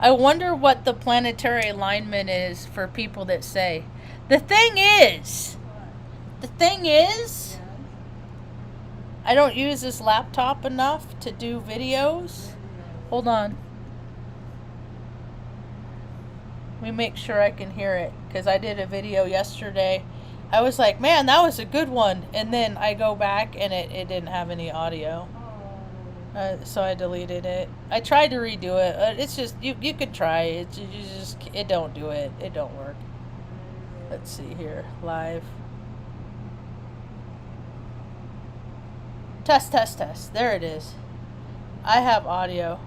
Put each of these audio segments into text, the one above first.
I wonder what the planetary alignment is for people that say. The thing is, the thing is, I don't use this laptop enough to do videos. Hold on. Let me make sure I can hear it because I did a video yesterday. I was like, man, that was a good one. And then I go back and it didn't have any audio. So I deleted it. I tried to redo it. It's just, you could try it. It don't do it. It don't work. Let's see here. Live. Test, test, test. There it is. I have audio.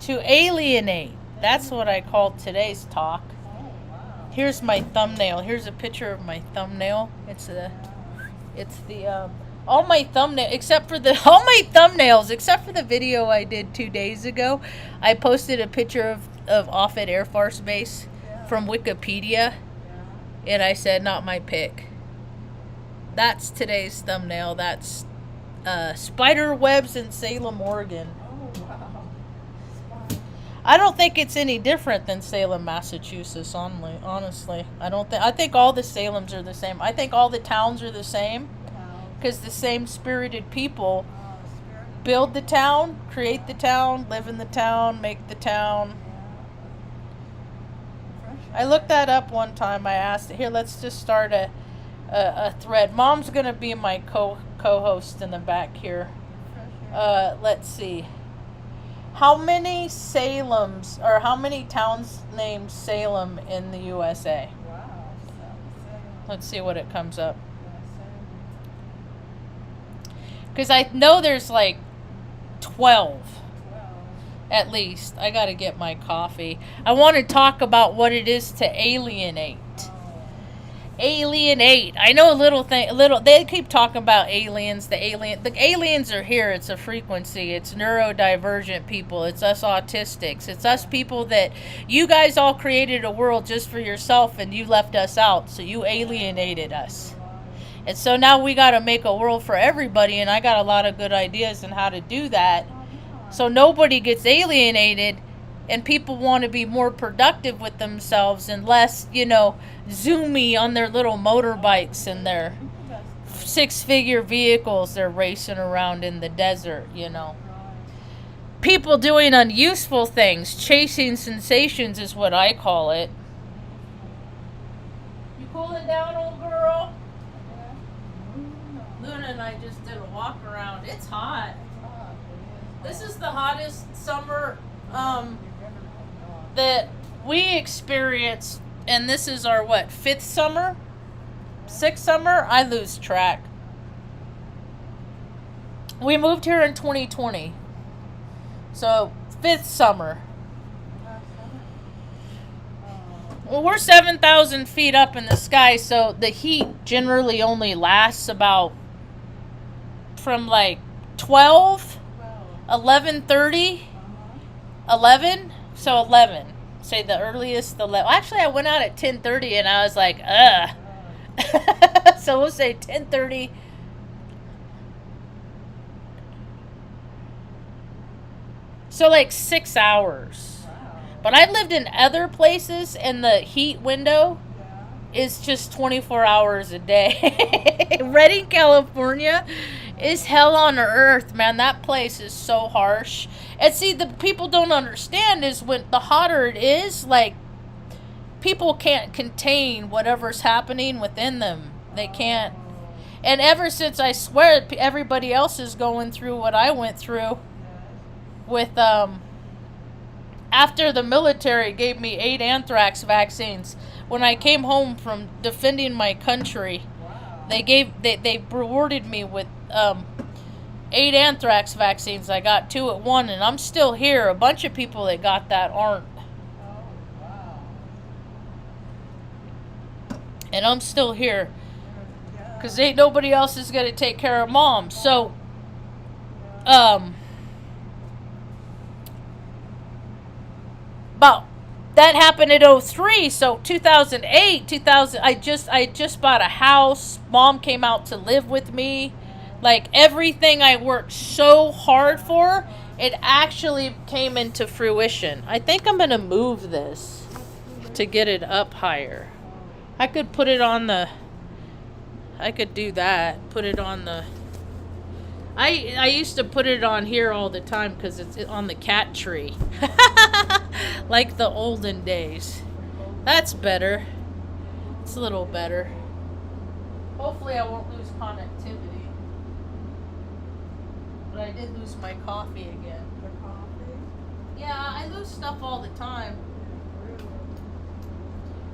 To alienate. That's what I called today's talk. Here's my thumbnail. Here's a picture of my thumbnail. It's the all my thumbnails except for the video I did 2 days ago. I posted a picture of Offutt Air Force Base from Wikipedia, and I said not my pick. That's today's thumbnail. That's spider webs in Salem, Oregon. I don't think it's any different than Salem, Massachusetts, honestly. I think all the Salems are the same. I think all the towns are the same because the same spirited people build the town, create the town, live in the town, make the town. I looked that up one time. I asked, here, let's just start a thread. Mom's going to be my co-host in the back here. Let's see. How many Salems, or how many towns named Salem in the USA? Let's see what it comes up. Because I know there's like 12. At least. I gotta get my coffee. I want to talk about what it is to alienate. Alien8. I know they keep talking about aliens. The aliens are here. It's a frequency. It's neurodivergent people. It's us autistics. It's us people that you guys all created a world just for yourself and you left us out. So you alienated us. And so now we got to make a world for everybody, and I got a lot of good ideas on how to do that. So nobody gets alienated. And people want to be more productive with themselves and less, zoomy on their little motorbikes and their 6-figure vehicles they're racing around in the desert, People doing unuseful things, chasing sensations is what I call it. You cooling down, old girl? Luna and I just did a walk around. It's hot. This is the hottest summer that we experienced, and this is our 5th summer? 6th summer? I lose track. We moved here in 2020. So 5th summer. Well, we're 7,000 feet up in the sky, so the heat generally only lasts about from 12, 11:30, 11. So 11. Say the earliest, 11. Actually, I went out at 10:30 and I was like, ugh. So we'll say 10:30. So 6 hours. But I've lived in other places and the heat window is just 24 hours a day. Redding, California is hell on earth, man. That place is so harsh. And see, the people don't understand is when the hotter it is, people can't contain whatever's happening within them. They can't. And ever since, I swear, everybody else is going through what I went through with, after the military gave me 8 anthrax vaccines. When I came home from defending my country, they rewarded me with 8 anthrax vaccines. I got 2 at one, and I'm still here. A bunch of people that got that aren't. And I'm still here because ain't nobody else is going to take care of Mom. So, about that happened in 03. So 2008, I just bought a house. Mom came out to live with me. Everything I worked so hard for It actually came into fruition. I think I'm going to move this to get it up higher. I could put it on the... I could do that. Put it on the... I used to put it on here all the time because it's on the cat tree. Like the olden days. That's better. It's a little better. Hopefully I won't lose connectivity. But I did lose my coffee again. The coffee? Yeah, I lose stuff all the time.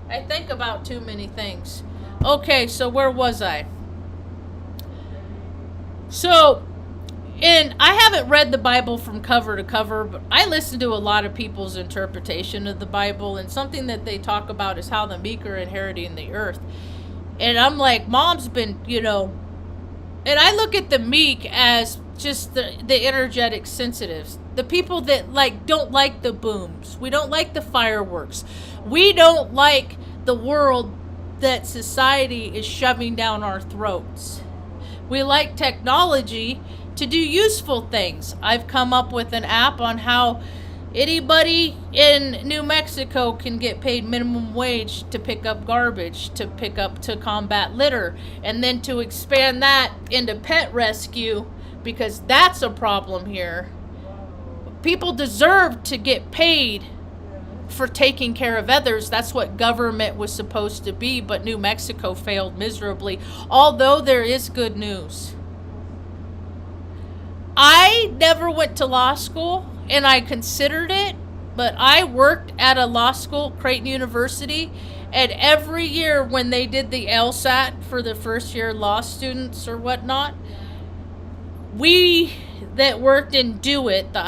I think about too many things. Okay, so where was I? So, and I haven't read the Bible from cover to cover, but I listen to a lot of people's interpretation of the Bible, and something that they talk about is how the meek are inheriting the earth. And I'm like, Mom's been, and I look at the meek as just the energetic sensitives. The people that don't like the booms. We don't like the fireworks. We don't like the world that society is shoving down our throats. We like technology to do useful things. I've come up with an app on how anybody in New Mexico can get paid minimum wage to pick up garbage, to combat litter, and then to expand that into pet rescue, because that's a problem here. People deserve to get paid for taking care of others. That's what government was supposed to be, but New Mexico failed miserably. Although there is good news. I never went to law school, and I considered it, but I worked at a law school, Creighton University, and every year when they did the LSAT for the first year law students or whatnot, we that worked in DoIT, the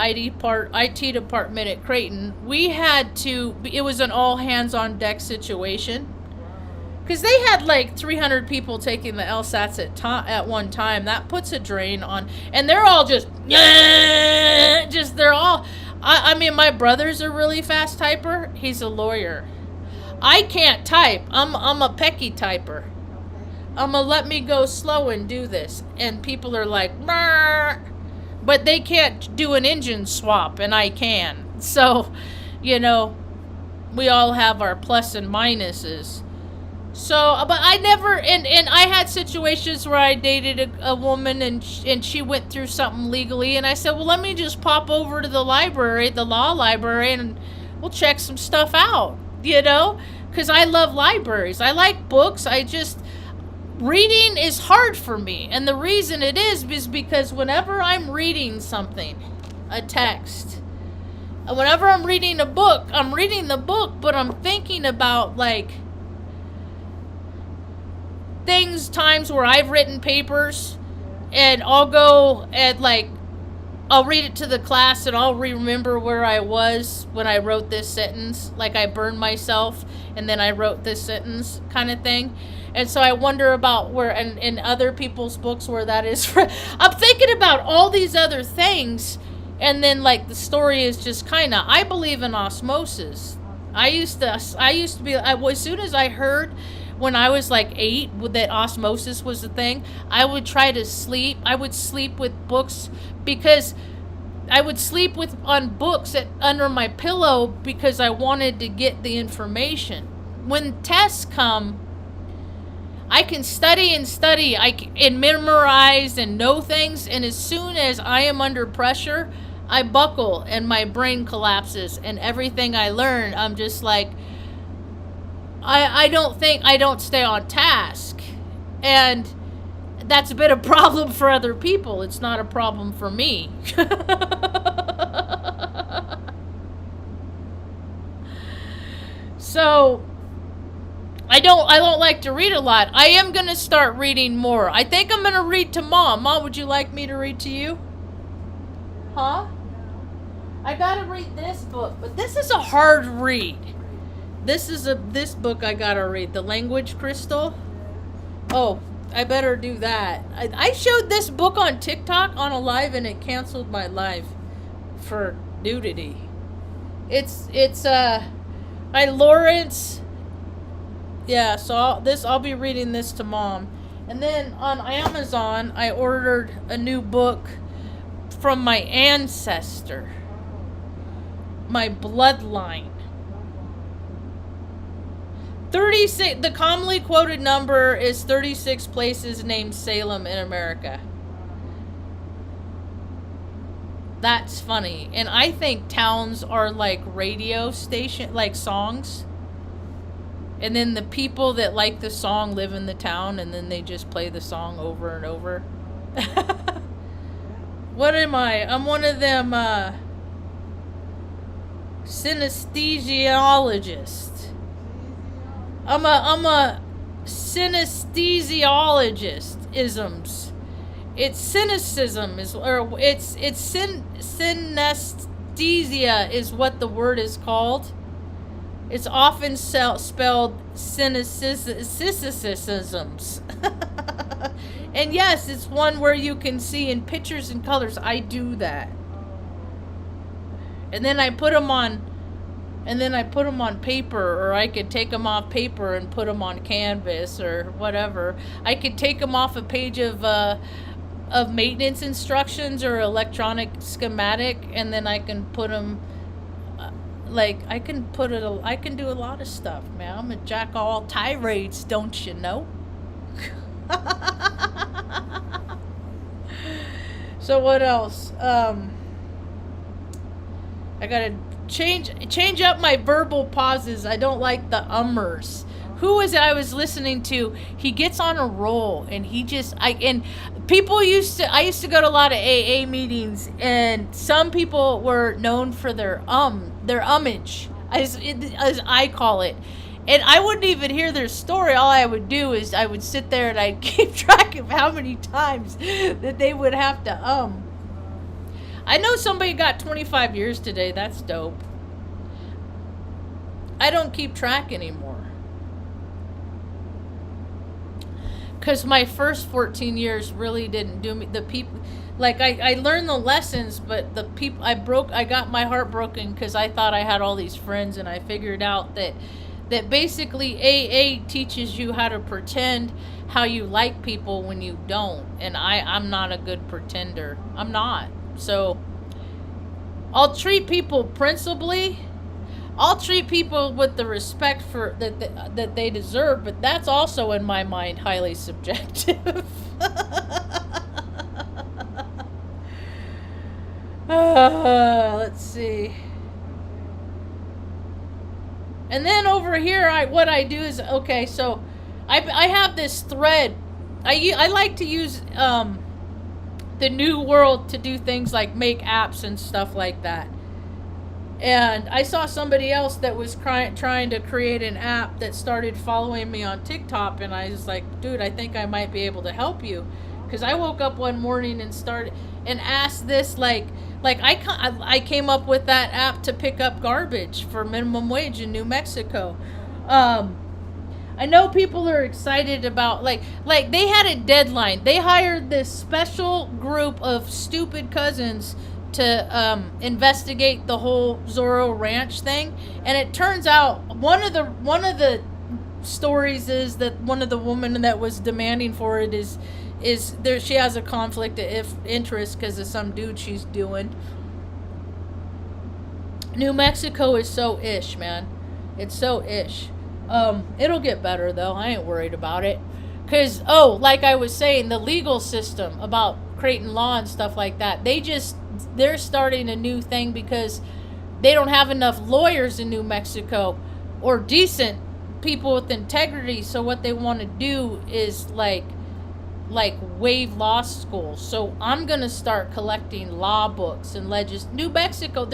IT department at Creighton, we had to, it was an all hands on deck situation. Because they had 300 people taking the LSATs at one time. That puts a drain on. And they're all they're all... I mean, my brother's a really fast typer. He's a lawyer. I can't type. I'm a pecky typer. I'm going to let me go slow and do this. And people are like, Murr! But they can't do an engine swap, and I can. So, we all have our plus and minuses. So, but I never, and I had situations where I dated a woman and she went through something legally, and I said, well, let me just pop over to the library, the law library, and we'll check some stuff out, because I love libraries. I like books. Reading is hard for me, and the reason it is because whenever I'm reading something, a text, whenever I'm reading a book, I'm reading the book, but I'm thinking about times where I've written papers, and I'll go and I'll read it to the class, and I'll remember where I was when I wrote this sentence, I burned myself and then I wrote this sentence kind of thing. And so I wonder about where in other people's books where that is. I'm thinking about all these other things, and then the story is just I believe in osmosis. I used to be, as soon as I heard when I was 8 that osmosis was a thing, I would try to sleep. I would sleep with books, because I would sleep on books under my pillow because I wanted to get the information. When tests come, I can study and study, and memorize and know things, and as soon as I am under pressure, I buckle and my brain collapses, and everything I learn, I'm just I don't stay on task. And that's been a problem for other people. It's not a problem for me. So I don't like to read a lot. I am going to start reading more. I think I'm going to read to Mom. Mom, would you like me to read to you? Huh? I got to read this book, but this is a hard read. This book I got to read, The Language Crystal. Oh, I better do that. I showed this book on TikTok on a live, and it canceled my live for nudity. It's by Lawrence. Yeah, so I'll be reading this to Mom. And then on Amazon, I ordered a new book from my ancestor, my bloodline. 36, the commonly quoted number is 36 places named Salem in America. That's funny. And I think towns are like radio station, like songs. And then the people that like the song live in the town, and then they just play the song over and over. What am I? I'm one of them synesthesiologists. I'm a synesthesiologist. Isms. It's cynicism it's synesthesia is what the word is called. It's often spelled cynicisms. And yes, it's one where you can see in pictures and colors. I do that. And then I put them on paper, or I could take them off paper and put them on canvas or whatever. I could take them off a page of maintenance instructions or electronic schematic, and then I can put them I can do a lot of stuff, man. I'm a jack of all tirades, don't you know? So what else? I gotta change up my verbal pauses. I don't like the ummers. Who was it I was listening to? He gets on a roll, and I used to go to a lot of AA meetings, and some people were known for their ummage, as I call it. And I wouldn't even hear their story. All I would do is I would sit there and I'd keep track of how many times that they would have to I know somebody got 25 years today. That's dope. I don't keep track anymore. Because my first 14 years really didn't do me. The people, I learned the lessons, but the people, I got my heart broken because I thought I had all these friends, and I figured out that basically AA teaches you how to pretend how you like people when you don't. And I'm not a good pretender. I'm not. So I'll treat people principally. I'll treat people with the respect that they deserve, but that's also, in my mind, highly subjective. Let's see. And then over here, what I do is, okay, so I have this thread. I like to use the new world to do things like make apps and stuff like that. And I saw somebody else that was trying to create an app that started following me on TikTok, and I was like, dude, I think I might be able to help you. Because I woke up one morning and asked this, I came up with that app to pick up garbage for minimum wage in New Mexico. I know people are excited about, they had a deadline. They hired this special group of stupid cousins to investigate the whole Zorro Ranch thing, and it turns out one of the stories is that one of the women that was demanding for it is there, she has a conflict of interest because of some dude she's doing. New Mexico is so ish, man. It's so ish. It'll get better though. I ain't worried about it. Because, like I was saying, the legal system about creating law and stuff like that, they're starting a new thing because they don't have enough lawyers in New Mexico or decent people with integrity. So what they want to do is like waive law school. So I'm going to start collecting law books and New Mexico,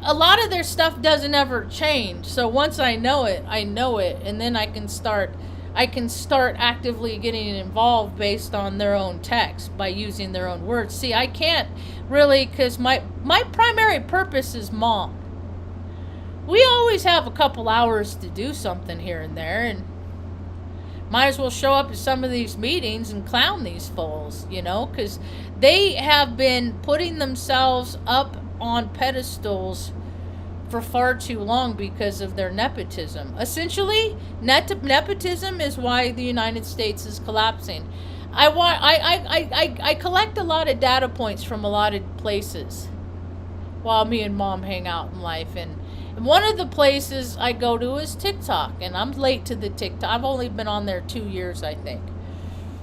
a lot of their stuff doesn't ever change. So once I know it, and then I can start actively getting involved based on their own text by using their own words. See, I can't really, because my primary purpose is mom. We always have a couple hours to do something here and there, and might as well show up at some of these meetings and clown these fools, because they have been putting themselves up on pedestals for far too long because of their nepotism. Essentially, nepotism is why the United States is collapsing. I collect a lot of data points from a lot of places while me and mom hang out in life. And one of the places I go to is TikTok, and I'm late to the TikTok. I've only been on there 2 years, I think.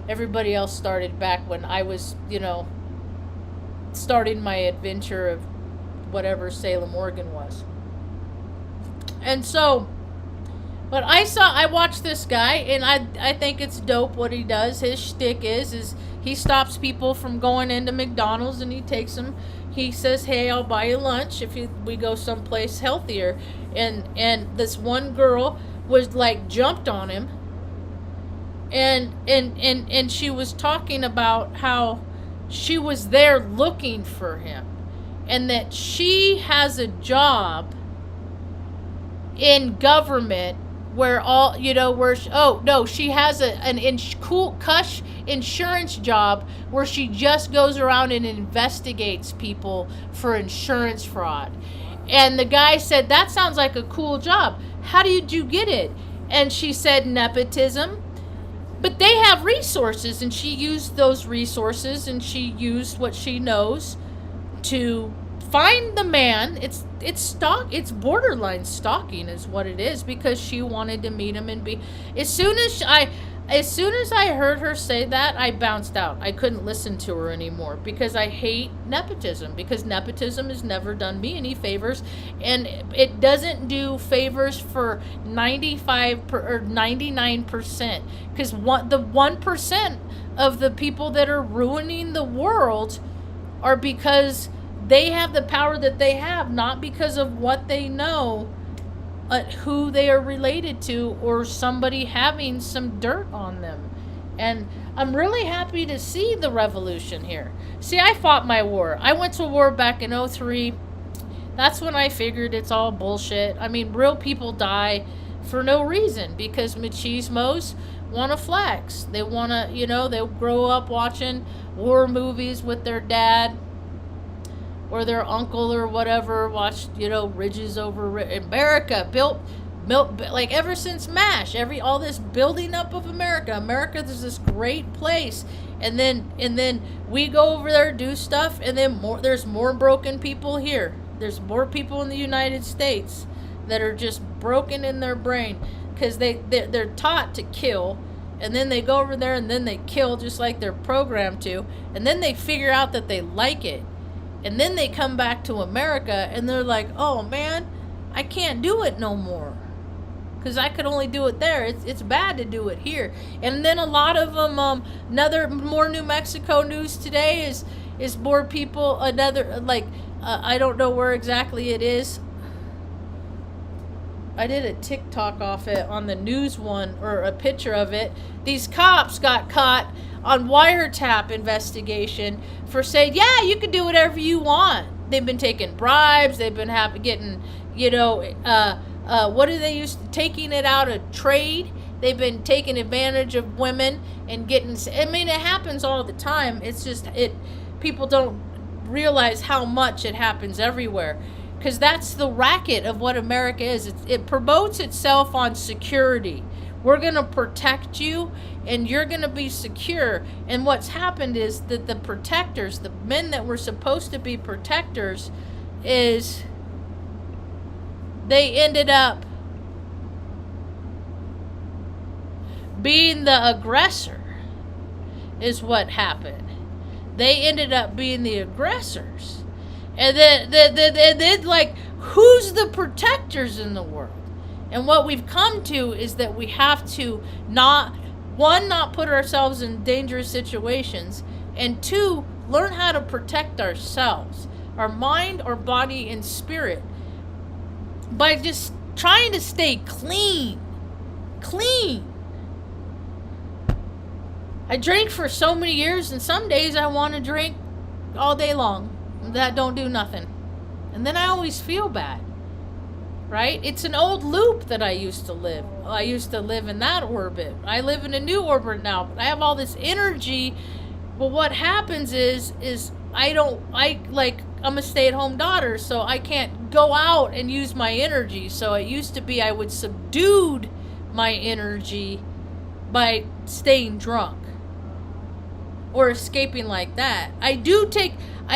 Everybody else started back when I was, starting my adventure of whatever Salem, Oregon was. And so, but I watched this guy, and I think it's dope what he does. His shtick is he stops people from going into McDonald's, and he takes them. He says, "Hey, I'll buy you lunch if we go someplace healthier." And this one girl was like jumped on him, and she was talking about how she was there looking for him, and that she has a job in government where all she has an cool cush insurance job where she just goes around and investigates people for insurance fraud. And the guy said, "That sounds like a cool job. How did you get it?" And she said, "Nepotism." But they have resources, and she used those resources, and she used what she knows to find the man. It's borderline stalking is what it is, because she wanted to meet him and be. As soon as I heard her say that, I bounced out. I couldn't listen to her anymore, because I hate nepotism, because nepotism has never done me any favors, and it doesn't do favors for 99%, because the 1% of the people that are ruining the world are because they have the power that they have, not because of what they know, who they are related to, or somebody having some dirt on them. And I'm really happy to see the revolution here. See, I fought my war. I went to war back in 2003. That's when I figured it's all bullshit. I mean, real people die for no reason, because machismos want to flex. They want to, they grow up watching war movies with their dad or their uncle or whatever, watched, ridges over America, built, like ever since MASH, all this building up of America. America is this great place. And then we go over there, do stuff, and then there's more broken people here. There's more people in the United States that are just broken in their brain, because they're taught to kill, and then they go over there and then they kill just like they're programmed to, and then they figure out that they like it. And then they come back to America and they're like, "Oh man, I can't do it no more, because I could only do it there. It's bad to do it here." And then a lot of them, more New Mexico news today is more people, I don't know where exactly it is. I did a TikTok off it on the news one, or a picture of it. These cops got caught on wiretap investigation for saying, "Yeah, you can do whatever you want." They've been taking bribes. They've been getting, what do they use? Taking it out of trade. They've been taking advantage of women and getting. I mean, it happens all the time. It's just people don't realize how much it happens everywhere, because that's the racket of what America is. It promotes itself on security. We're going to protect you, and you're going to be secure. And what's happened is that the protectors, the men that were supposed to be protectors, is they ended up being the aggressor, is what happened. They ended up being the aggressors. And then like, who's the protectors in the world? And what we've come to is that we have to not put ourselves in dangerous situations, and 2, learn how to protect ourselves, our mind, our body, and spirit, by just trying to stay clean. I drank for so many years, and some days I want to drink all day long. That don't do nothing. And then I always feel bad. Right? It's an old loop that I used to live. I used to live in that orbit. I live in a new orbit now. But I have all this energy. But what happens is I'm a stay-at-home daughter, so I can't go out and use my energy. So it used to be I would subdue my energy by staying drunk. or escaping like that. I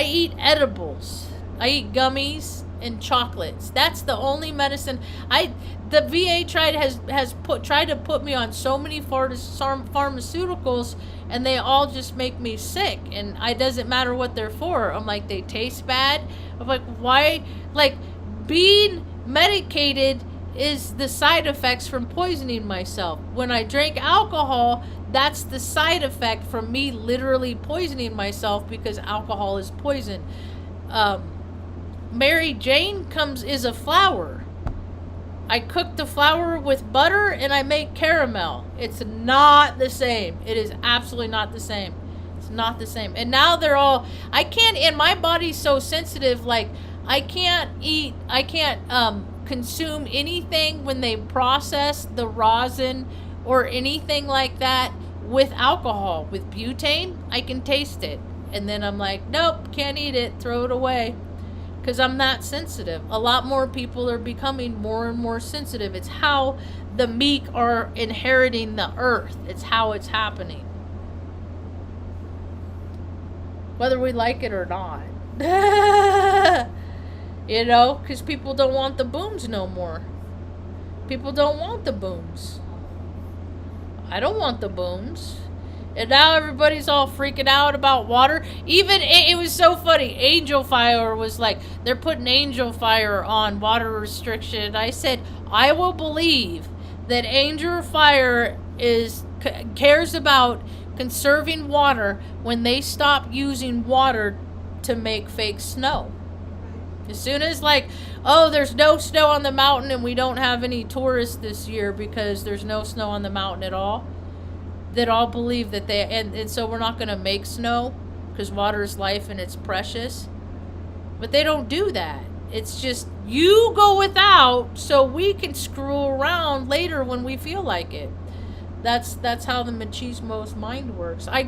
eat edibles. I eat gummies and chocolates. That's the only medicine. The VA tried to put me on so many pharmaceuticals, and they all just make me sick. And it doesn't matter what they're for. I'm like, they taste bad. I'm like, why? Like, being medicated is the side effects from poisoning myself. When I drank alcohol, that's the side effect from me literally poisoning myself, because alcohol is poison. Mary Jane is a flour. I cook the flour with butter and I make caramel. It's not the same. It is absolutely not the same. It's not the same. And now and my body's so sensitive, like I can't consume anything when they process the rosin or anything like that with alcohol. With butane, I can taste it. And then I'm like, nope, can't eat it, throw it away. Because I'm that sensitive. A lot more people are becoming more and more sensitive. It's how the meek are inheriting the earth. It's how it's happening. Whether we like it or not. You know, because people don't want the booms no more. People don't want the booms. I don't want the booms. And now everybody's all freaking out about water. Even, it was so funny. Angel Fire was like, they're putting Angel Fire on water restriction. I said, I will believe that Angel Fire cares about conserving water when they stop using water to make fake snow. As soon as there's no snow on the mountain and we don't have any tourists this year because there's no snow on the mountain at all, that all believe that and so we're not going to make snow because water is life and it's precious. But they don't do that. It's just, you go without so we can screw around later when we feel like it. That's how the machismo's mind works. I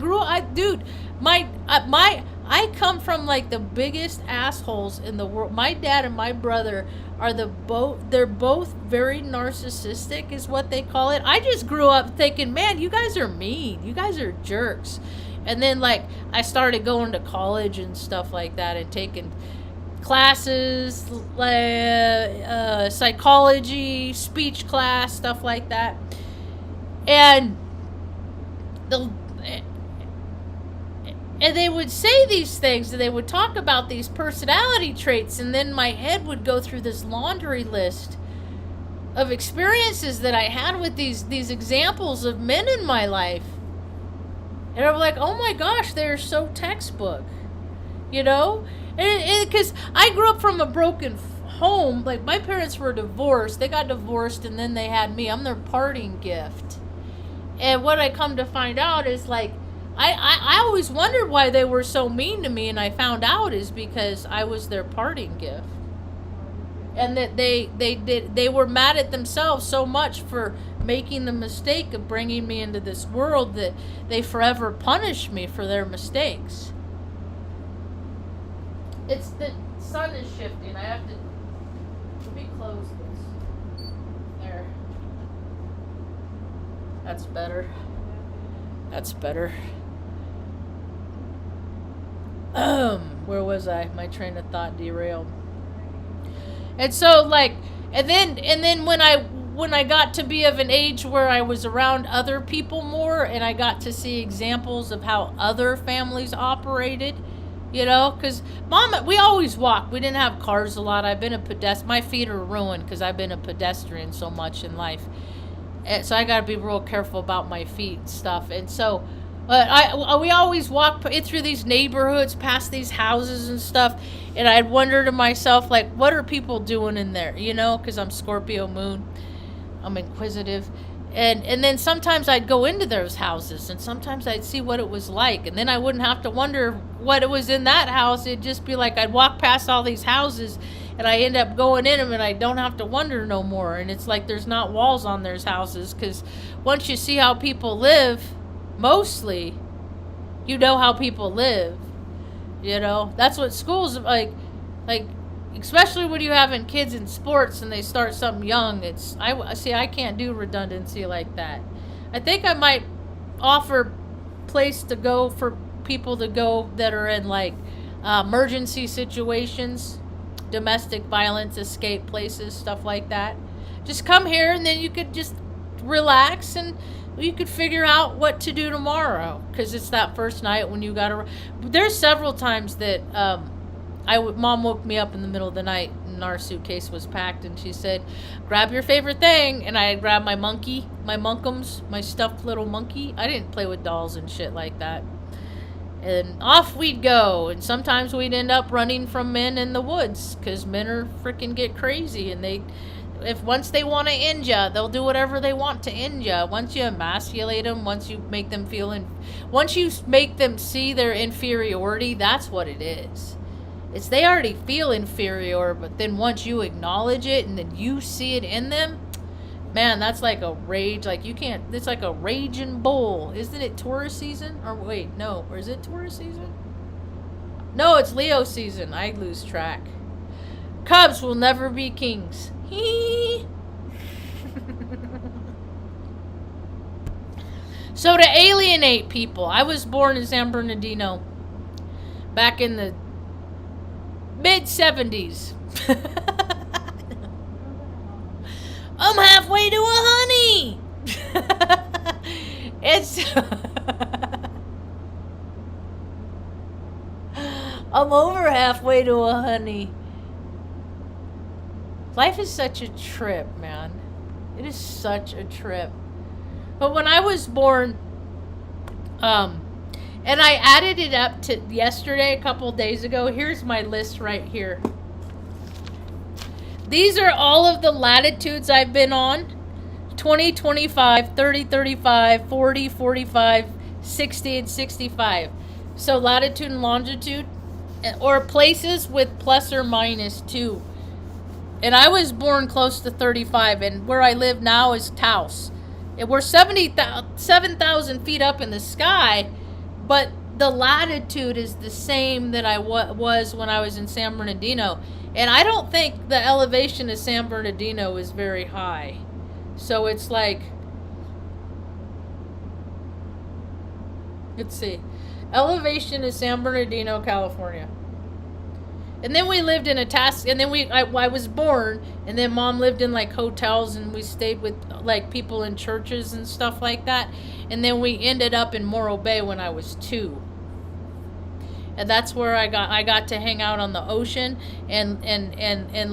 come from like the biggest assholes in the world. My dad and my brother are they're both very narcissistic is what they call it. I just grew up thinking, man, you guys are mean. You guys are jerks. And then I started going to college and stuff like that and taking classes, psychology, speech class, stuff like that. And they would say these things, and they would talk about these personality traits, and then my head would go through this laundry list of experiences that I had with these examples of men in my life. And I'm like, oh my gosh, they're so textbook, you know? And because I grew up from a broken home. Like, my parents were divorced. They got divorced, and then they had me. I'm their parting gift. And what I come to find out is, I always wondered why they were so mean to me, and I found out is because I was their parting gift. And that they were mad at themselves so much for making the mistake of bringing me into this world that they forever punished me for their mistakes. It's the sun is shifting. I have to let me close this. There. That's better. That's better. Where was I? My train of thought derailed. And so and then when I got to be of an age where I was around other people more, and I got to see examples of how other families operated, because we always walked. We didn't have cars a lot. I've been a pedestrian. My feet are ruined because I've been a pedestrian so much in life. And so I got to be real careful about my feet and stuff. And so we always walked through these neighborhoods, past these houses and stuff. And I'd wonder to myself, what are people doing in there? Because I'm Scorpio moon. I'm inquisitive. And then sometimes I'd go into those houses, and sometimes I'd see what it was like. And then I wouldn't have to wonder what it was in that house. It'd just be I'd walk past all these houses, and I end up going in them, and I don't have to wonder no more. And it's there's not walls on those houses, because once you see how people live, mostly, you know how people live. That's what school's like, especially when you having kids in sports and they start something young. I can't do redundancy like that. I think I might offer place to go for people to go that are in like emergency situations, domestic violence, escape places, stuff like that. Just come here and then you could just relax and you could figure out what to do tomorrow, because it's that first night when you gotta. There's several times that Mom woke me up in the middle of the night and our suitcase was packed, and she said, "Grab your favorite thing," and I grabbed my monkey, my Munkums, my stuffed little monkey. I didn't play with dolls and shit like that. And off we'd go, and sometimes we'd end up running from men in the woods, because men are freaking get crazy, and once they want to end ya, they'll do whatever they want to end ya. Once you emasculate them, once you make them once you make them see their inferiority, that's what it is. It's they already feel inferior, but then once you acknowledge it and then you see it in them, man, that's like a rage. Like it's like a raging bull. Isn't it Taurus season? Or wait, no, or is it Taurus season? No, it's Leo season. I lose track. Cubs will never be kings. So to Alien8 people, I was born in San Bernardino back in the mid-70s. I'm halfway to a honey. I'm over halfway to a honey. Life is such a trip, man. It is such a trip. But when I was born, and I added it up to yesterday, a couple days ago. Here's my list right here. These are all of the latitudes I've been on. 20, 25, 30, 35, 40, 45, 60, and 65. So latitude and longitude, or places with plus or minus 2. And I was born close to 35, and where I live now is Taos. And we're 7,000 feet up in the sky, but the latitude is the same that I was when I was in San Bernardino. And I don't think the elevation of San Bernardino is very high. So it's like, let's see, elevation is San Bernardino, California. And then we lived in and then I was born, and then Mom lived in like hotels, and we stayed with like people in churches and stuff like that. And then we ended up in Morro Bay when I was 2. And that's where I got to hang out on the ocean and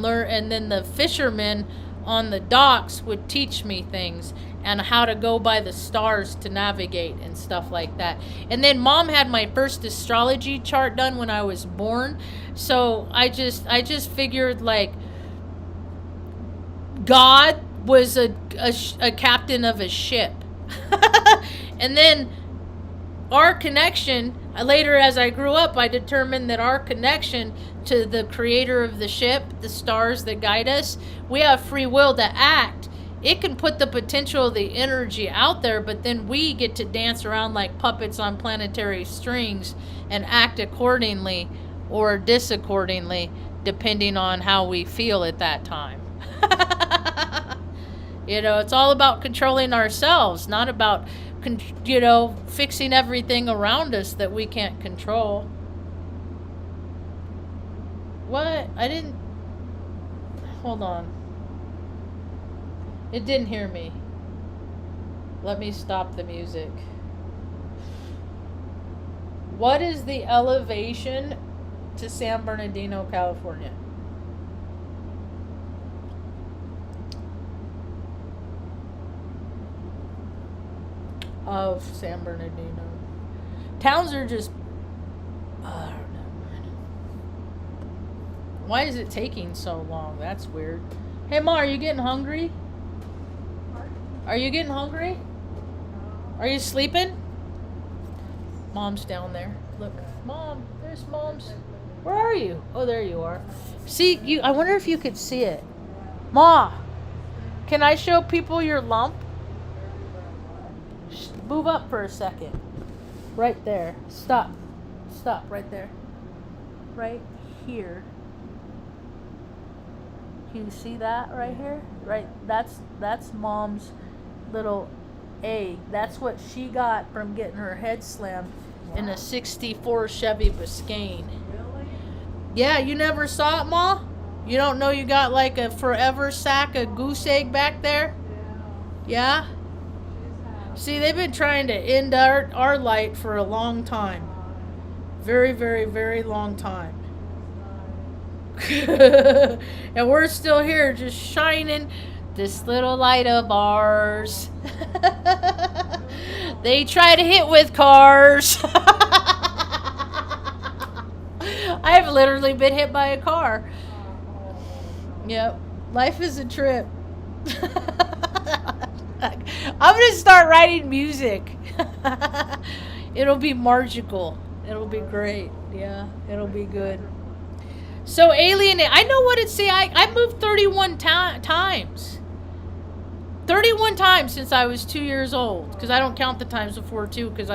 learn. And then the fishermen on the docks would teach me things and how to go by the stars to navigate and stuff like that. And then Mom had my first astrology chart done when I was born. So I just figured like God was a captain of a ship. And then our connection, later as I grew up, I determined that our connection to the creator of the ship, the stars that guide us, we have free will to act. It can put the potential of the energy out there, but then we get to dance around like puppets on planetary strings and act accordingly or disaccordingly, depending on how we feel at that time. You know, it's all about controlling ourselves, not about, you know, fixing everything around us that we can't control. What? I didn't... Hold on. It didn't hear me. Let me stop the music. What is the elevation to San Bernardino, California? Of San Bernardino. Towns are just... I don't know. Why is it taking so long? That's weird. Hey, Ma, are you getting hungry? Are you getting hungry? Are you sleeping? Mom's down there. Look, Mom, there's Mom's. Where are you? Oh, there you are. See, you. I wonder if you could see it. Ma, can I show people your lump? Move up for a second. Right there. Stop. Stop right there. Right here. Can you see that right here? Right. That's Mom's little egg. That's what she got from getting her head slammed in a 64 Chevy Biscayne. Yeah, you never saw it, Ma? You don't know you got like a forever sack of goose egg back there? Yeah? See, they've been trying to end our light for a long time. Very, very, very long time. And we're still here just shining this little light of ours. They try to hit with cars. I've literally been hit by a car. Yep. Life is a trip. I'm going to start writing music. It'll be magical. It'll be great. Yeah, it'll be good. So Alien8, I know what it's. See, I moved 31 times. 31 times since I was 2 years old. Because I don't count the times before 2. Because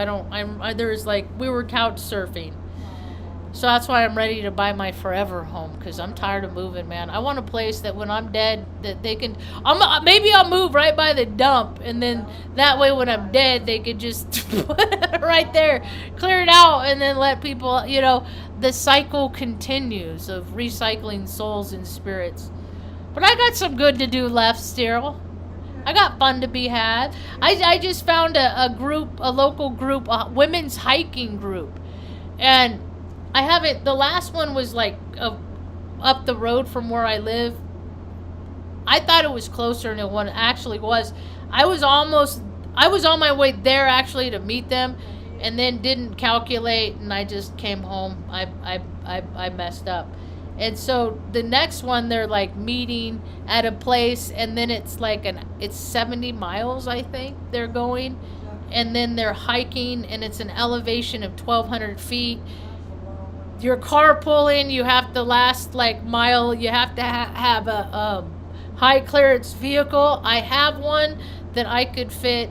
there's like, we were couch surfing. So that's why I'm ready to buy my forever home. Because I'm tired of moving, man. I want a place that when I'm dead, that they can. Maybe I'll move right by the dump. And then that way when I'm dead, they could just put it right there. Clear it out. And then let people, the cycle continues of recycling souls and spirits. But I got some good to do left still. I got fun to be had. I just found a local group, a women's hiking group. And I haven't, the last one was like up the road from where I live. I thought it was closer than it actually was. I was on my way there actually to meet them, and then didn't calculate, and I just came home. I messed up. And so the next one, they're like meeting at a place, and then it's like it's 70 miles, I think they're going. And then they're hiking, and it's an elevation of 1,200 feet. You're carpooling, you have to last like mile, you have to have a high clearance vehicle. I have one that I could fit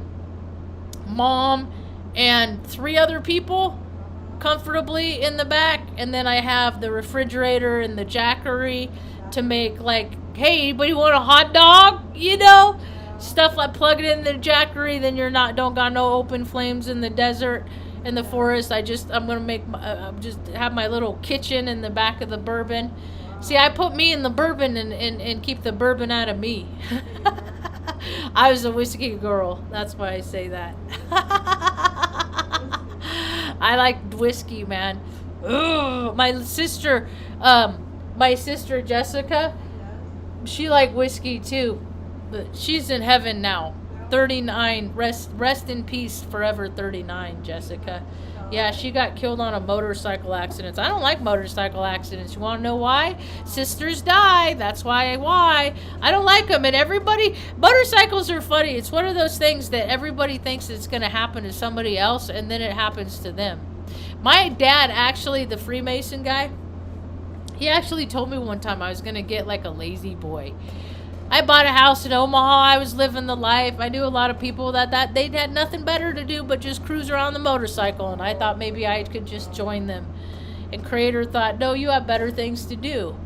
Mom and 3 other people comfortably in the back, and then I have the refrigerator and the jackery to make like, hey, anybody want a hot dog? Stuff like plug it in the jackery, then don't got no open flames in the desert, in the forest. I'm gonna make just have my little kitchen in the back of the bourbon. See, I put me in the bourbon and keep the bourbon out of me. I was a whiskey girl. That's why I say that. I like whiskey, man. Ugh. My sister Jessica, she liked whiskey too, but she's in heaven now. 39. Rest in peace forever. 39, Jessica. Yeah, she got killed on a motorcycle accident. I don't like motorcycle accidents. You want to know why? Sisters die. That's why I don't like them. And motorcycles are funny. It's one of those things that everybody thinks it's going to happen to somebody else, and then it happens to them. My dad, actually, the Freemason guy, he actually told me one time I was going to get like a lazy boy. I bought a house in Omaha. I was living the life. I knew a lot of people that they had nothing better to do but just cruise around the motorcycle. And I thought maybe I could just join them. And Creator thought, no, you have better things to do.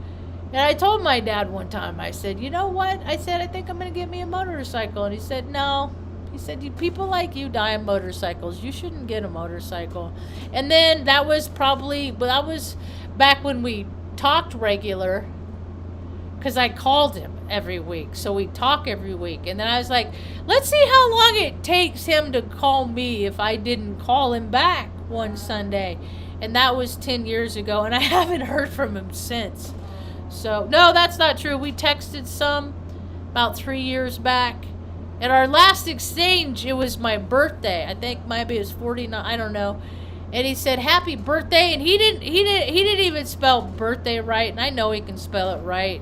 And I told my dad one time, I said, you know what? I said, I think I'm going to get me a motorcycle. And he said, no. He said, people like you die on motorcycles. You shouldn't get a motorcycle. And then that was back when we talked regular. Because I called him every week. So we talk every week. And then I was like, let's see how long it takes him to call me if I didn't call him back one Sunday. And that was 10 years ago. And I haven't heard from him since. So, no, that's not true. We texted some about 3 years back. And our last exchange, it was my birthday. I think maybe it was 49. I don't know. And he said, happy birthday. And he didn't even spell birthday right. And I know he can spell it right.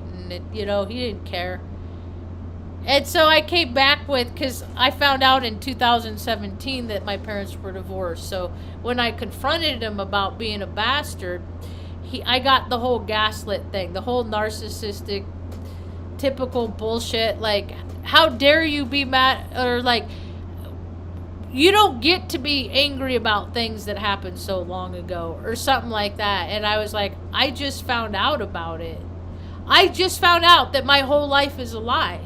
He didn't care. And so I came back because I found out in 2017 that my parents were divorced. So when I confronted him about being a bastard, I got the whole gaslit thing, the whole narcissistic, typical bullshit. Like, how dare you be mad, or like, you don't get to be angry about things that happened so long ago, or something like that. And I was like, I just found out about it. I just found out that my whole life is a lie.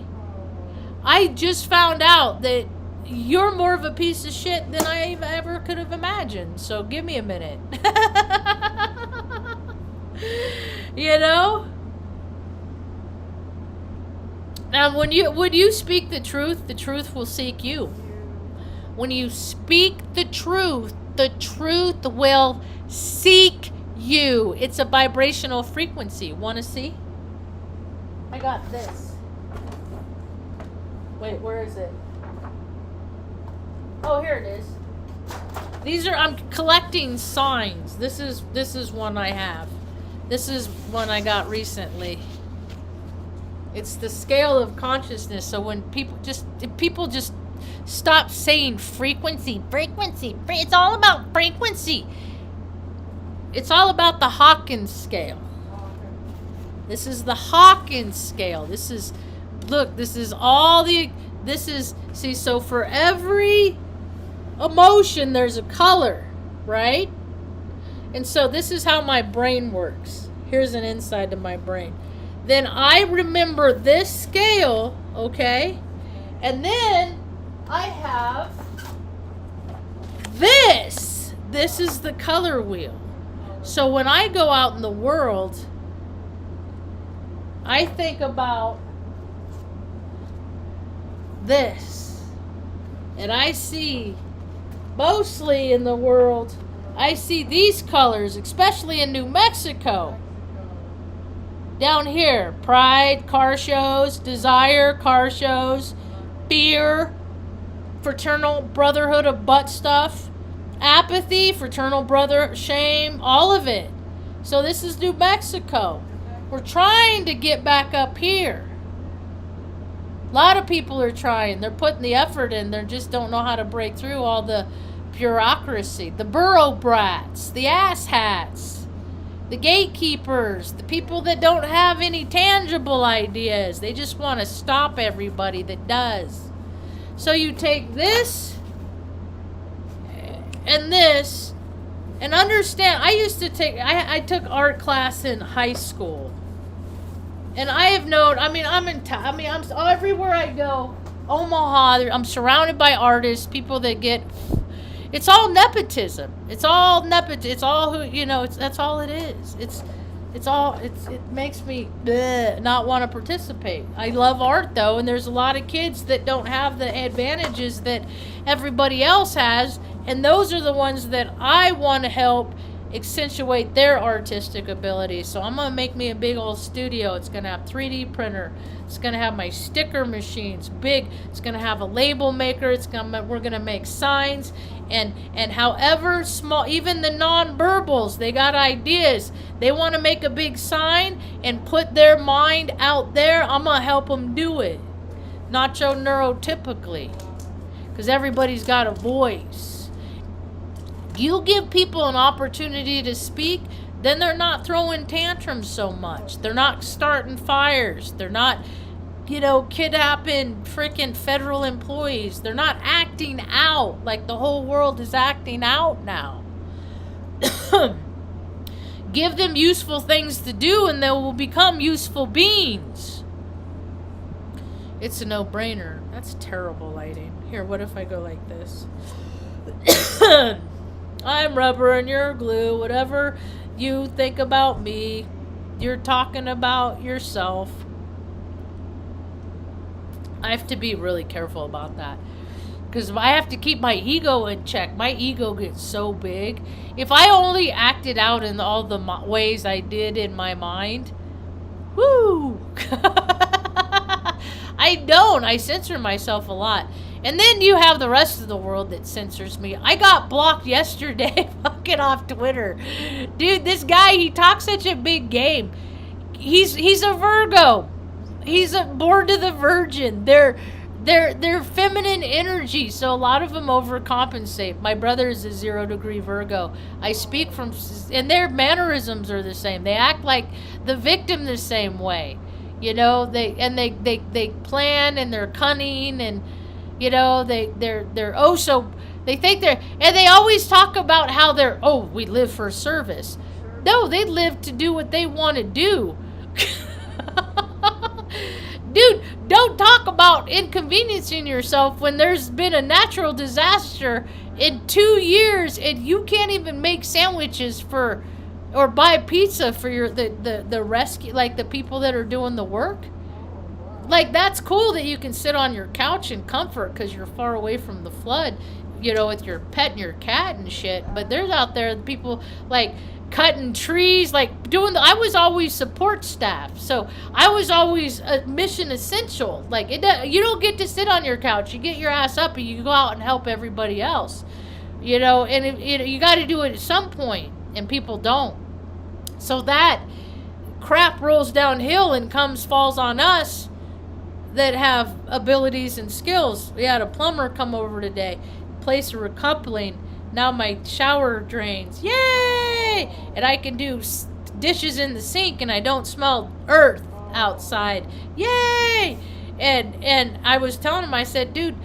I just found out that you're more of a piece of shit than I ever could have imagined. So give me a minute. You know? Now, when you speak the truth will seek you. When you speak the truth will seek you. It's a vibrational frequency. Want to see? I got this. Wait, where is it? Oh, here it is. These are, I'm collecting signs. This is one I have. This is one I got recently. It's the scale of consciousness. So when people just stop saying frequency, it's all about frequency. It's all about the Hawkins scale. This is the Hawkins scale. This is, look, this is all the, this is, see, so for every emotion there's a color, right? And so this is how my brain works. Here's an inside to my brain. Then I remember this scale, okay? And then I have this. This is the color wheel. So when I go out in the world, I think about this. And I see, mostly in the world, I see these colors, especially in New Mexico. Down here, pride, car shows, desire, car shows, fear, fraternal brotherhood of butt stuff, apathy, fraternal brother, shame, all of it. So this is New Mexico. We're trying to get back up here. A lot of people are trying. They're putting the effort in. They just don't know how to break through all the bureaucracy. The borough brats, the asshats, the gatekeepers, the people that don't have any tangible ideas. They just want to stop everybody that does. So you take this and this and understand. I used to take, I took art class in high school. And I have known, I'm everywhere I go, Omaha, I'm surrounded by artists, people that get, it's all nepotism. It's all nepotism. It's all who, you know, that's all it is. It makes me not want to participate. I love art though, and there's a lot of kids that don't have the advantages that everybody else has, and those are the ones that I want to help accentuate their artistic ability. So I'm going to make me a big old studio. It's going to have 3D printer. It's going to have my sticker machines, big. It's going to have a label maker. We're going to make signs, and however small, even the non-verbals, they got ideas. They want to make a big sign and put their mind out there. I'm going to help them do it. Not so neurotypically, because everybody's got a voice. You give people an opportunity to speak, then they're not throwing tantrums so much. They're not starting fires. They're not, kidnapping freaking federal employees. They're not acting out like the whole world is acting out now. Give them useful things to do and they will become useful beings. It's a no-brainer. That's terrible lighting. Here, what if I go like this? I'm rubber and you're glue. Whatever you think about me, you're talking about yourself. I have to be really careful about that, because I have to keep my ego in check. My ego gets so big. If I only acted out in all the ways I did in my mind, whoo! I don't. I censor myself a lot. And then you have the rest of the world that censors me. I got blocked yesterday fucking off Twitter. Dude, this guy, he talks such a big game. He's a Virgo. He's born to the Virgin. They're feminine energy, so a lot of them overcompensate. My brother is a 0-degree Virgo. I speak from, and their mannerisms are the same. They act like the victim the same way. They plan, and they're cunning, and they're oh so, they think they're, and they always talk about how they're, we live for service. No, they live to do what they want to do. Dude, don't talk about inconveniencing yourself when there's been a natural disaster in 2 years and you can't even make sandwiches for or buy pizza for the rescue, like the people that are doing the work. Like, that's cool that you can sit on your couch in comfort because you're far away from the flood, you know, with your pet and your cat and shit. But there's out there people like cutting trees, like doing I was always support staff, so I was always a mission essential. Like, you don't get to sit on your couch. You get your ass up and you go out and help everybody else, you know. And you got to do it at some point, and people don't. So that crap rolls downhill and falls on us that have abilities and skills. We had a plumber come over today, place a recoupling. Now my shower drains. Yay! And I can do dishes in the sink and I don't smell earth outside. Yay! And I was telling him, I said, dude,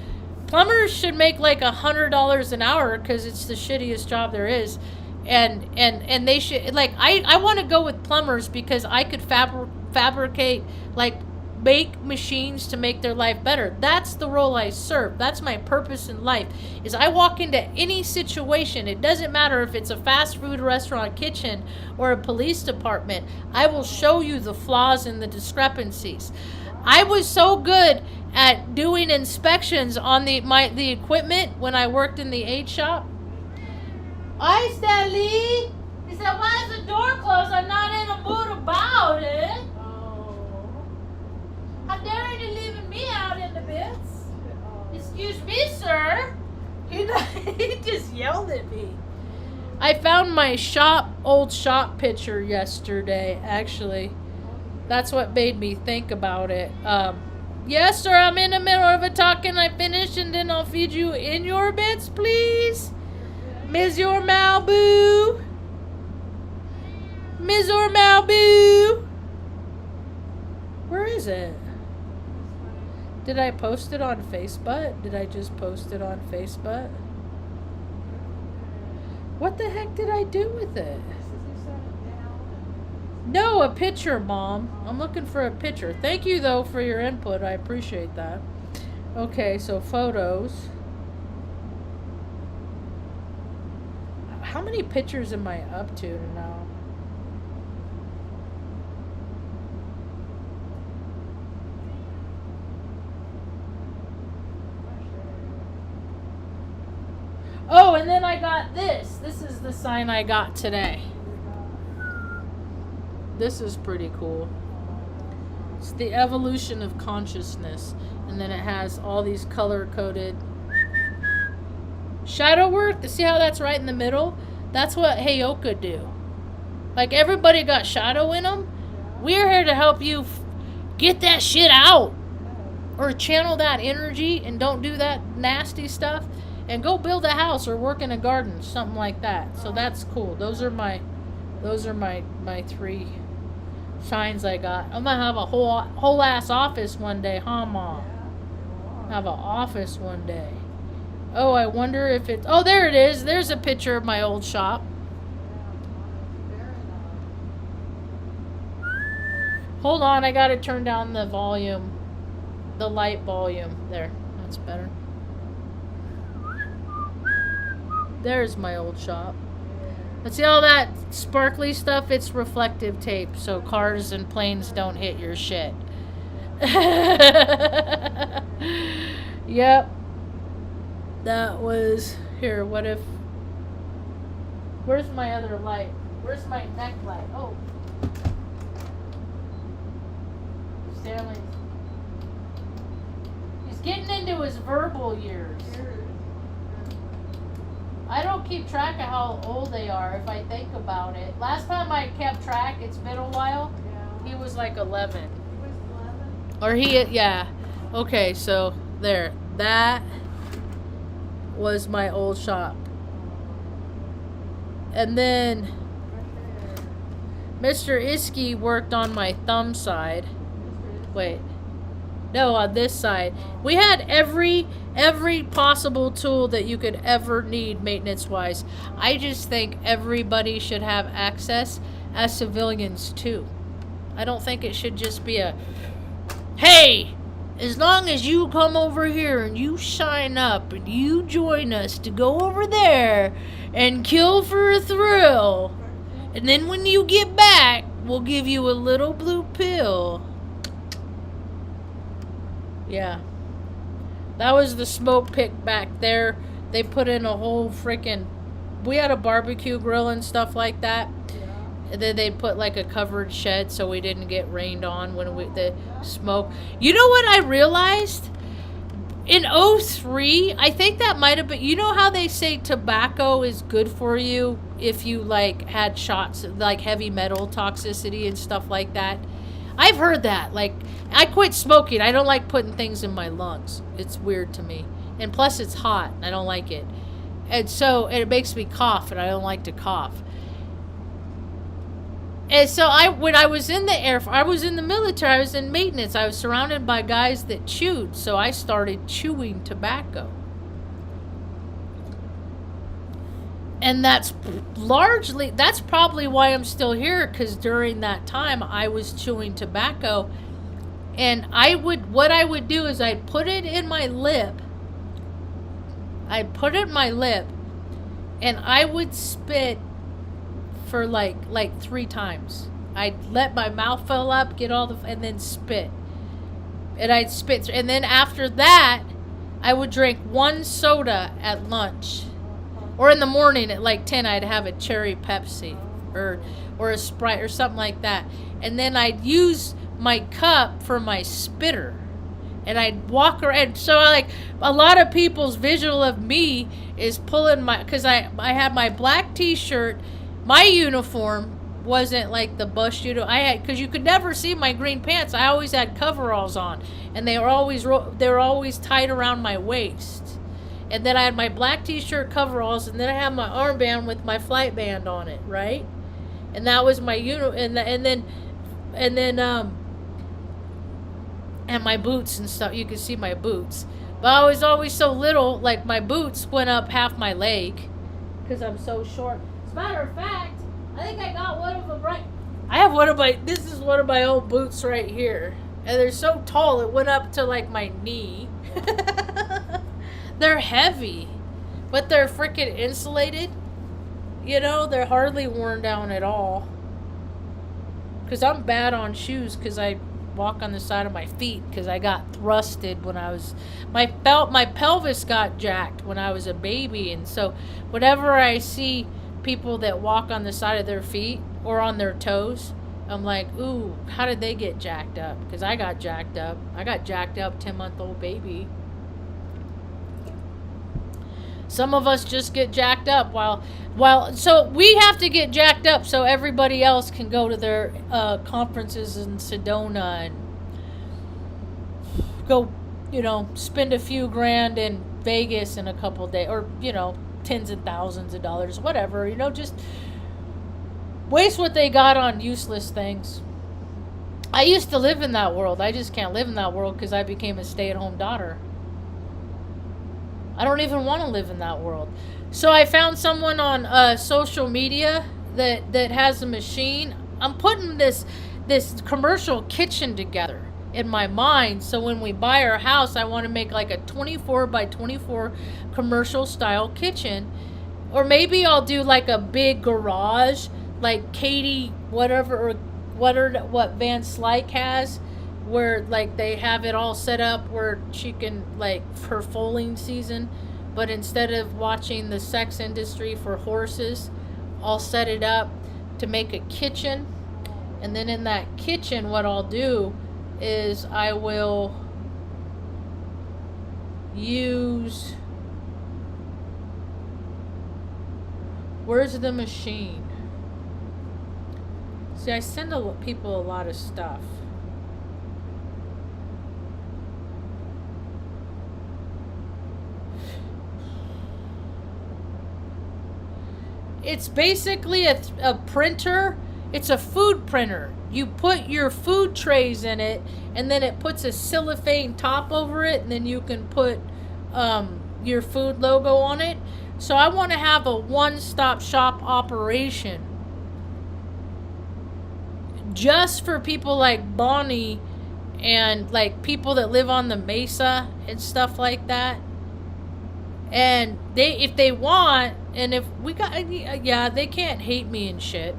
plumbers should make like $100 an hour because it's the shittiest job there is. And they should, like, I want to go with plumbers because I could fabricate, like, make machines to make their life better. That's the role I serve. That's my purpose in life, is I walk into any situation. It doesn't matter if it's a fast food restaurant kitchen or a police department. I will show you the flaws and the discrepancies. I was so good at doing inspections on the equipment when I worked in the aid shop. Hi, Stanley. He said, why is the door closed? I'm not in a mood about it. How dare you leaving me out in the bits? Excuse me, sir. He just yelled at me. I found my old shop picture yesterday, actually. That's what made me think about it. Yes, sir, I'm in the middle of a talk. Can I finish and then I'll feed you in your bits, please? Ms. Your Malboo. Ms. Your Malboo. Where is it? Did I post it on Facebook? Did I just post it on Facebook? What the heck did I do with it? No, a picture, Mom. I'm looking for a picture. Thank you, though, for your input. I appreciate that. Okay, so photos. How many pictures am I up to now? Oh, and then I got this. This is the sign I got today. This is pretty cool. It's the evolution of consciousness. And then it has all these color-coded shadow work. See how that's right in the middle? That's what Heyoka do. Like, everybody got shadow in them. We're here to help you get that shit out. Or channel that energy and don't do that nasty stuff. And go build a house or work in a garden, something like that. So that's cool. Those are my 3 signs I got. I'm gonna have a whole ass office one day, huh, Mom? Have an office one day. Oh, I wonder if it's. Oh, there it is. There's a picture of my old shop. Hold on, I gotta turn down the volume, the light volume. There, that's better. There's my old shop. But see all that sparkly stuff? It's reflective tape, so cars and planes don't hit your shit. Yep. That was... Here, what if... Where's my other light? Where's my neck light? Oh. Stanley. He's getting into his verbal years. I don't keep track of how old they are if I think about it. Last time I kept track, it's been a while, he was like 11. He was 11? Or yeah. Okay, so there. That was my old shop. And then Mr. Iski worked on my thumb side. Wait. No, on this side. We had every possible tool that you could ever need maintenance-wise. I just think everybody should have access as civilians, too. I don't think it should just be a, hey, As long as you come over here and you sign up and you join us to go over there and kill for a thrill. And then when you get back, we'll give you a little blue pill. Yeah. That was the smoke pit back there. They put in a whole freaking... We had a barbecue grill and stuff like that. And then they put like a covered shed so we didn't get rained on when the smoke. You know what I realized? In 03, I think that might have been... You know how they say tobacco is good for you if you like had shots, like heavy metal toxicity and stuff like that? I've heard that. Like, I quit smoking. I don't like putting things in my lungs. It's weird to me. And plus it's hot. I don't like it. And so it makes me cough, and I don't like to cough. And so when I was in I was in the military, I was in maintenance, I was surrounded by guys that chewed, so I started chewing tobacco. And that's probably why I'm still here, because during that time I was chewing tobacco. And what I would do is I'd put it in my lip. And I would spit for like 3 times. I'd let my mouth fill up, and then spit. And I'd spit. And then after that, I would drink 1 soda at lunch. Or in the morning at like 10, I'd have a cherry Pepsi or a Sprite or something like that. And then I'd use my cup for my spitter. And I'd walk around. So like a lot of people's visual of me is pulling because I had my black t-shirt. My uniform wasn't like the bust because you could never see my green pants. I always had coveralls on, and they were always tied around my waist. And then I had my black t-shirt, coveralls, and then I had my armband with my flight band on it, right? And that was my and my boots and stuff. You could see my boots, but I was always so little. Like my boots went up half my leg because I'm so short. As a matter of fact, I think I got one of them right. This is one of my old boots right here. And they're so tall, it went up to like my knee. They're heavy, but they're freaking insulated. You know, they're hardly worn down at all. Because I'm bad on shoes because I walk on the side of my feet because I got thrusted when I was... My pelvis got jacked when I was a baby. And so whenever I see people that walk on the side of their feet or on their toes, I'm like, ooh, how did they get jacked up? Because I got jacked up. I got jacked up, 10-month-old baby. Some of us just get jacked up so we have to get jacked up so everybody else can go to their conferences in Sedona and go, spend a few grand in Vegas in a couple days, or, tens of thousands of dollars, whatever, just waste what they got on useless things. I used to live in that world. I just can't live in that world because I became a stay-at-home daughter. I don't even want to live in that world. So I found someone on social media that has a machine. I'm putting this commercial kitchen together in my mind. So when we buy our house, I want to make like a 24 by 24 commercial style kitchen. Or maybe I'll do like a big garage like Katie whatever, or what Van Slyke has, where like they have it all set up where she can, like, her foaling season, but instead of watching the sex industry for horses, I'll set it up to make a kitchen. And then in that kitchen, what I'll do is I will use... Where's the machine? See, I send people a lot of stuff. It's basically a printer. It's a food printer. You put your food trays in it, and then it puts a cellophane top over it, and then you can put your food logo on it. So I want to have a one-stop shop operation just for people like Bonnie and like people that live on the mesa and stuff like that. And they, if they want, and if we got, yeah, they can't hate me and shit.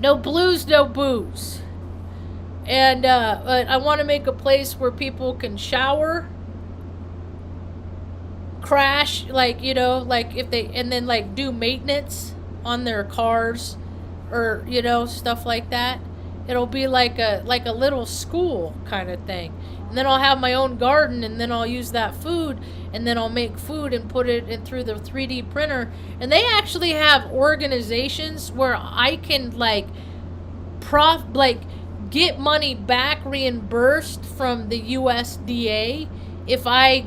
No blues, no booze. And but I want to make a place where people can shower, crash, like, you know, like if they, and then like do maintenance on their cars, or, you know, stuff like that. It'll be like a little school kind of thing. And then I'll have my own garden, and then I'll use that food, and then I'll make food and put it in through the 3D printer. And they actually have organizations where I can like get money back reimbursed from the USDA if I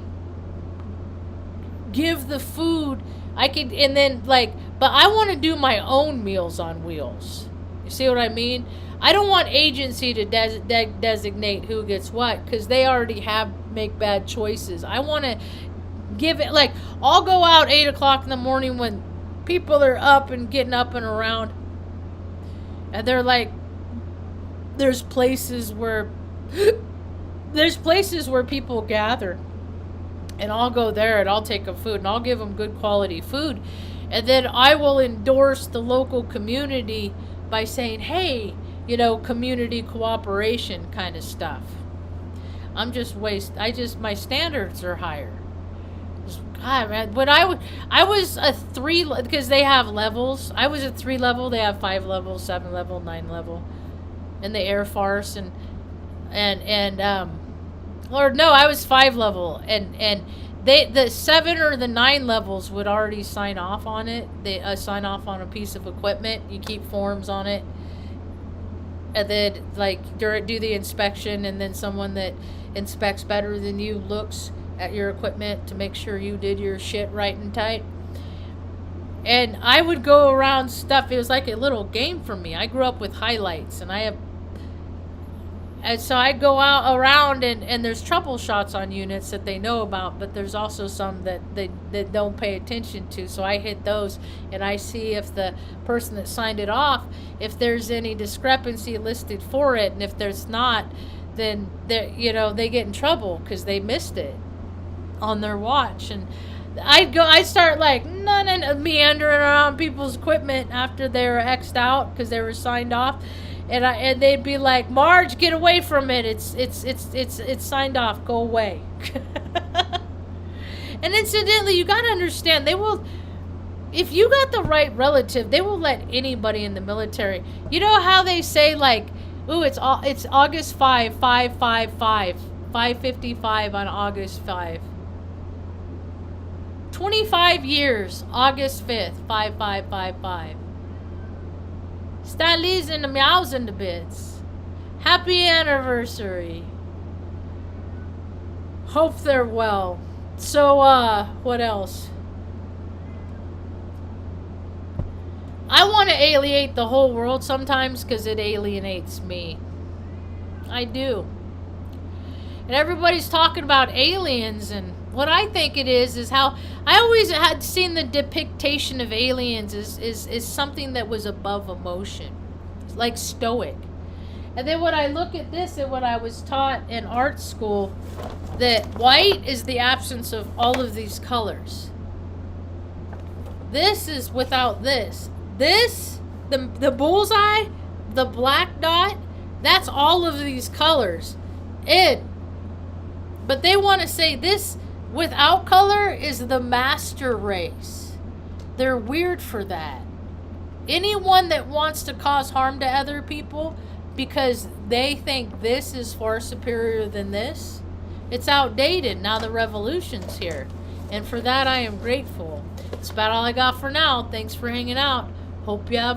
give the food. I could, and then like, but I want to do my own Meals on Wheels. You see what I mean? I don't want agency to designate who gets what, because they already make bad choices. I want to give it, like, I'll go out 8 o'clock in the morning when people are up and getting up and around, and they're like, there's places where people gather, and I'll go there and I'll take them food and I'll give them good quality food, and then I will endorse the local community by saying, hey, you know, community cooperation kind of stuff. My standards are higher. God, man, when I was a 3, because they have levels. I was a 3 level. They have 5 levels, 7 level, 9 level, in the Air Force, and or no, I was 5 level, and the 7 or the 9 levels would already sign off on it. They sign off on a piece of equipment. You keep forms on it. And then, like, do the inspection, and then someone that inspects better than you looks at your equipment to make sure you did your shit right and tight. And I would go around stuff. It was like a little game for me. I grew up with highlights, and so I go out around, and there's troubleshoots on units that they know about, but there's also some that they don't pay attention to. So I hit those, and I see if the person that signed it off, if there's any discrepancy listed for it, and if there's not, then they get in trouble because they missed it on their watch. And I start like meandering around people's equipment after they're X'd out because they were signed off. And they'd be like, Marge, get away from it. It's signed off. Go away. And incidentally, you got to understand, they will, if you got the right relative, they will let anybody in the military. You know how they say, like, ooh, it's August 5, 555 on August 5. 25 years, August 5th, 5555. Stanley's and the meows and the bits. Happy anniversary. Hope they're well. So, what else? I want to alienate the whole world sometimes because it alienates me. I do. And everybody's talking about aliens, and what I think it is how I always had seen the depiction of aliens is something that was above emotion, like stoic. And then when I look at this and what I was taught in art school, that white is the absence of all of these colors. This is without this. This, the bullseye, the black dot, that's all of these colors. But they want to say this without color is the master race. They're weird for that. Anyone that wants to cause harm to other people because they think this is far superior than this, it's outdated. Now the revolution's here. And for that I am grateful. That's about all I got for now. Thanks for hanging out. Hope you have a